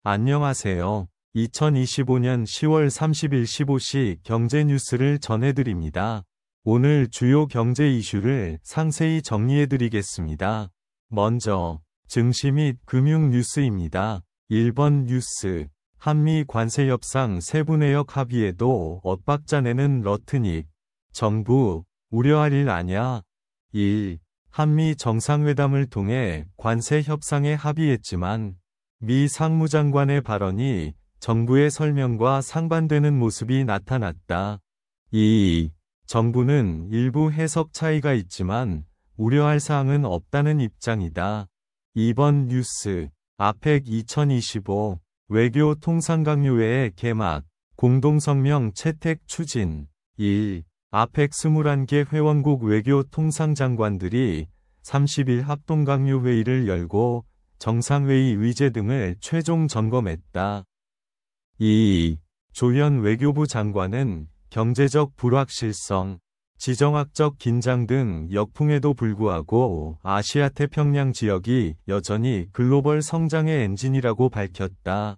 안녕하세요. 2025년 10월 30일 15시 경제 뉴스를 전해드립니다. 오늘 주요 경제 이슈를 상세히 정리해드리겠습니다. 먼저 증시 및 금융 뉴스입니다. 1번 뉴스. 한미 관세 협상 세부 내역 합의에도 엇박자 내는 러트닉. 정부 우려할 일 아냐? 1. 한미 정상회담을 통해 관세 협상에 합의했지만 미 상무장관의 발언이 정부의 설명과 상반되는 모습이 나타났다. 2. 정부는 일부 해석 차이가 있지만 우려할 사항은 없다는 입장이다. 2번 뉴스. 아펙 2025 외교 통상강요회의 개막, 공동성명 채택 추진. 1. 아펙 21개 회원국 외교 통상장관들이 30일 합동강요회의를 열고 정상회의 의제 등을 최종 점검했다. 2. 조현 외교부 장관은 경제적 불확실성, 지정학적 긴장 등 역풍에도 불구하고 아시아 태평양 지역이 여전히 글로벌 성장의 엔진이라고 밝혔다.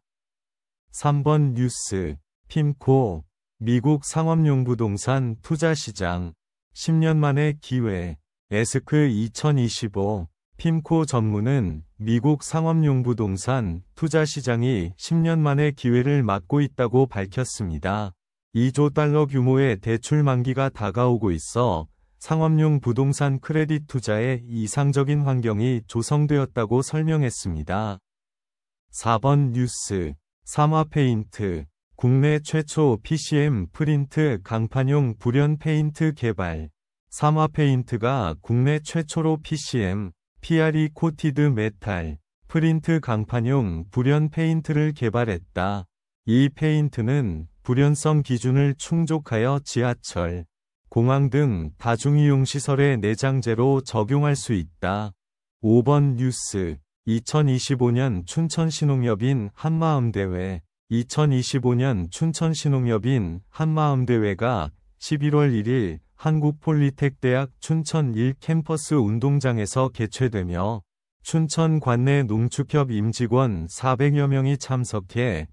3번 뉴스. 핌코 미국 상업용 부동산 투자시장 10년 만의 기회. 에스크 2025 핌코 전문은 미국 상업용 부동산 투자 시장이 10년 만의 기회를 맞고 있다고 밝혔습니다. 2조 달러 규모의 대출 만기가 다가오고 있어 상업용 부동산 크레딧 투자에 이상적인 환경이 조성되었다고 설명했습니다. 4번 뉴스. 삼화페인트 국내 최초 PCM 프린트 강판용 불연 페인트 개발. 삼화페인트가 국내 최초로 PCM PRE 코티드 메탈 프린트 강판용 불연 페인트를 개발했다. 이 페인트는 불연성 기준을 충족하여 지하철, 공항 등 다중이용시설의 내장재로 적용할 수 있다. 5번 뉴스. 2025년 춘천신홍엽인 한마음대회 2025년 춘천신홍엽인 한마음대회가 11월 1일 한국폴리텍대학 춘천 1캠퍼스 운동장에서 개최되며 춘천 관내 농축협 임직원 400여 명이 참석해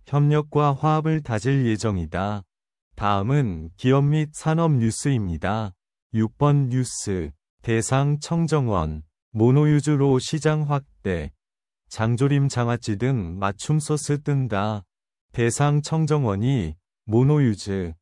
협력과 화합을 다질 예정이다. 다음은 기업 및 산업 뉴스입니다. 6번 뉴스. 대상 청정원 모노유즈로 시장 확대. 장조림 장아찌 등 맞춤 소스 뜬다. 대상 청정원이 모노유즈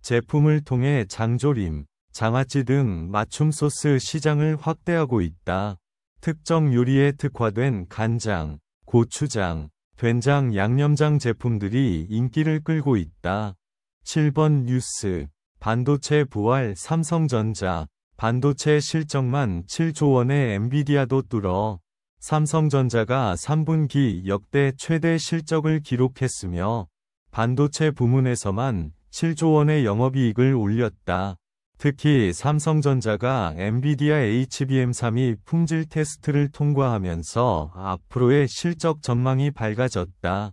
제품을 통해 장조림, 장아찌 등 맞춤 소스 시장을 확대하고 있다. 특정 요리에 특화된 간장, 고추장, 된장, 양념장 제품들이 인기를 끌고 있다. 7번 뉴스. 반도체 부활 삼성전자 반도체 실적만 7조 원의 엔비디아도 뚫어 삼성전자가 3분기 역대 최대 실적을 기록했으며 반도체 부문에서만 7조 원의 영업이익을 올렸다. 특히 삼성전자가 엔비디아 HBM3이 품질 테스트를 통과하면서 앞으로의 실적 전망이 밝아졌다.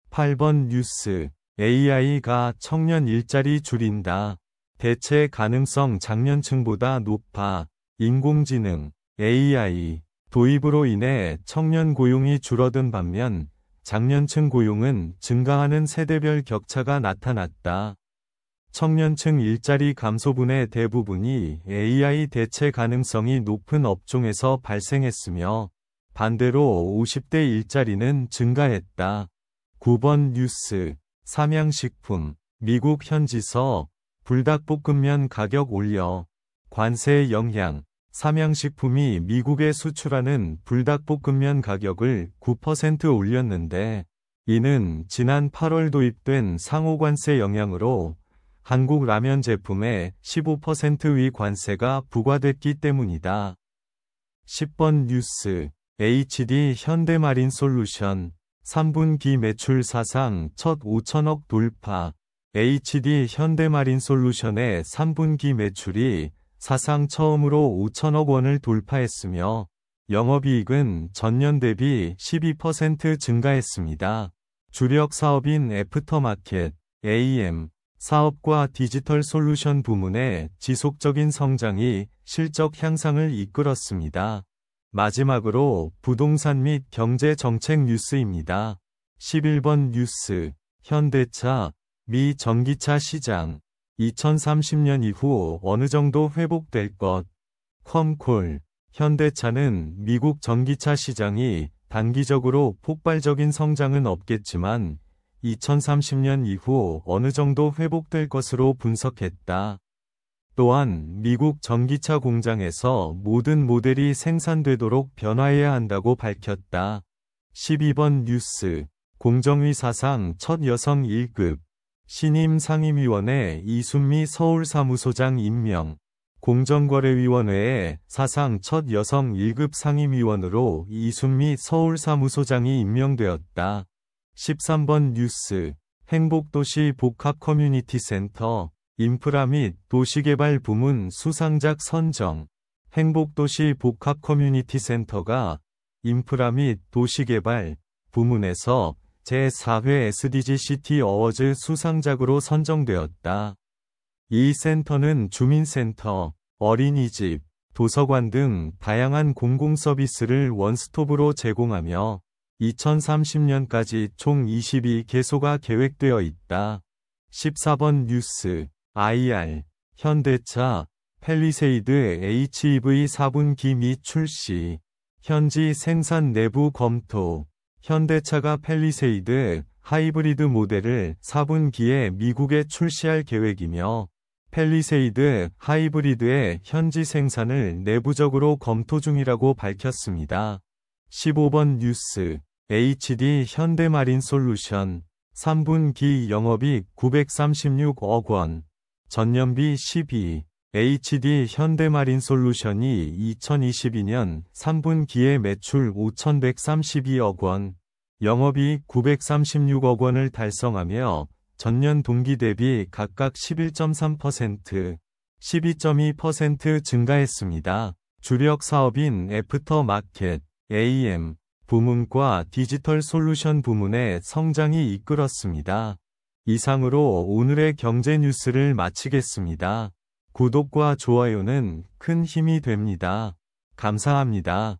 8번 뉴스. AI가 청년 일자리 줄인다. 대체 가능성 작년층보다 높아. 인공지능, AI 도입으로 인해 청년 고용이 줄어든 반면 장년층 고용은 증가하는 세대별 격차가 나타났다. 청년층 일자리 감소분의 대부분이 AI 대체 가능성이 높은 업종에서 발생했으며 반대로 50대 일자리는 증가했다. 9번 뉴스. 삼양식품 미국 현지서 불닭볶음면 가격 올려. 관세 영향. 삼양식품이 미국에 수출하는 불닭볶음면 가격을 9% 올렸는데 이는 지난 8월 도입된 상호관세 영향으로 한국 라면 제품에 15%의 관세가 부과됐기 때문이다. 10번 뉴스. HD 현대마린솔루션 3분기 매출 사상 첫 5천억 돌파. HD 현대마린솔루션의 3분기 매출이 사상 처음으로 5천억 원을 돌파했으며 영업이익은 전년 대비 12% 증가했습니다. 주력 사업인 애프터마켓, AM 사업과 디지털 솔루션 부문의 지속적인 성장이 실적 향상을 이끌었습니다. 마지막으로 부동산 및 경제 정책 뉴스입니다. 11번 뉴스. 현대차, 미 전기차 시장. 2030년 이후 어느 정도 회복될 것. 컴콜. 현대차는 미국 전기차 시장이 단기적으로 폭발적인 성장은 없겠지만 2030년 이후 어느 정도 회복될 것으로 분석했다. 또한 미국 전기차 공장에서 모든 모델이 생산되도록 변화해야 한다고 밝혔다. 12번 뉴스. 공정위 사상 첫 여성 1급. 신임 상임위원회 이순미 서울사무소장 임명. 공정거래위원회에 사상 첫 여성 1급 상임위원으로 이순미 서울사무소장이 임명되었다. 13번 뉴스. 행복도시 복합커뮤니티센터. 인프라 및 도시개발 부문 수상작 선정. 행복도시 복합커뮤니티센터가 인프라 및 도시개발 부문에서 제4회 SDG 시티 어워즈 수상작으로 선정되었다. 이 센터는 주민센터, 어린이집, 도서관 등 다양한 공공서비스를 원스톱으로 제공하며 2030년까지 총 22개소가 계획되어 있다. 14번 뉴스. IR. 현대차, 팰리세이드 HEV 4분기 미 출시. 현지 생산 내부 검토. 현대차가 팰리세이드 하이브리드 모델을 4분기에 미국에 출시할 계획이며 팰리세이드 하이브리드의 현지 생산을 내부적으로 검토 중이라고 밝혔습니다. 15번 뉴스. HD 현대마린솔루션. 3분기 영업이익 936억 원. 전년비 12. HD 현대마린솔루션이 2022년 3분기에 매출 5,132억 원, 영업이익 936억 원을 달성하며 전년 동기 대비 각각 11.3%, 12.2% 증가했습니다. 주력 사업인 애프터마켓, AM 부문과 디지털 솔루션 부문의 성장이 이끌었습니다. 이상으로 오늘의 경제 뉴스를 마치겠습니다. 구독과 좋아요는 큰 힘이 됩니다. 감사합니다.